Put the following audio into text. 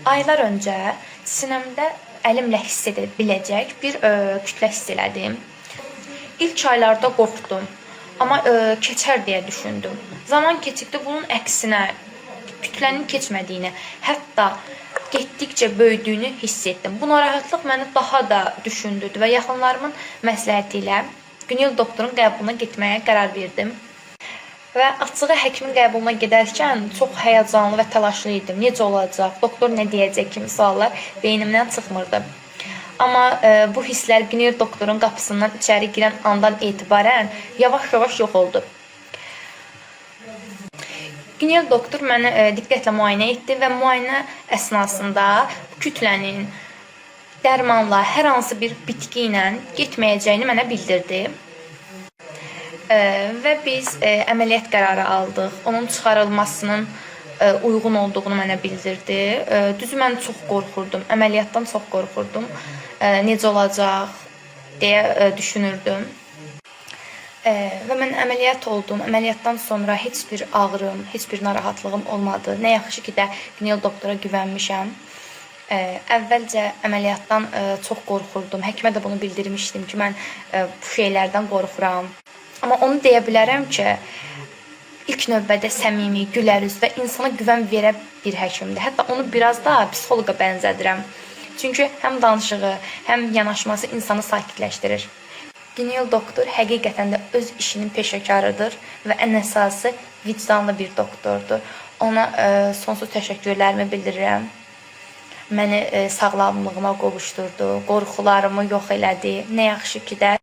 Aylar öncə sinəmdə əlimlə hiss edə biləcək bir kütlə hiss elədim. İlk aylarda qorxdum, amma keçər deyə düşündüm. Zaman keçdikcə bunun əksinə kütlənin keçmədiyini, hətta getdikcə böyüdüyünü hiss etdim. Bu narahatlıq məni daha da düşündürdü və yaxınlarımın məsləhəti ilə Günel doktorun qəbuluna getməyə qərar verdim. Və açığı həkimin qəbuluna gedərkən çox həyəcanlı və təlaşlı idim. Necə olacaq, doktor nə deyəcək kimi suallar beynimdən çıxmırdı. Amma bu hisslər Günel doktorun qapısından içəri girən andan etibarən yavaş-yavaş yox oldu. Günel doktor məni diqqətlə müayinə etdi və müayinə əsnasında kütlənin dərmanla, hər hansı bir bitki ilə getməyəcəyini mənə bildirdi. Və biz əməliyyat qərarı aldıq. Onun çıxarılmasının uyğun olduğunu mənə bildirdi. Düzü mən çox qorxurdum. Əməliyyatdan çox qorxurdum. Necə olacaq deyə düşünürdüm. Və mən əməliyyat oldum. Əməliyyatdan sonra heç bir ağrım, heç bir narahatlığım olmadı. Nə yaxşı ki də Günel doktora güvənmişəm. Əvvəlcə əməliyyatdan çox qorxurdum. Həkimə də bunu bildirmişdim ki, mən bu şeylərdən qorxuram. Amma onu deyə bilərəm ki, ilk növbədə səmimi, gülərüz və insana güvən verə bir həkimdir. Hətta onu biraz da psixoloqa bənzədirəm. Çünki həm danışığı, həm yanaşması insanı sakitləşdirir. Günel doktor həqiqətən də öz işinin peşəkarıdır və ən əsası vicdanlı bir doktordur. Ona sonsuz təşəkkürlərimi bildirirəm. Məni sağlamlığıma qovuşdurdu, qorxularımı yox elədi. Nə yaxşı ki də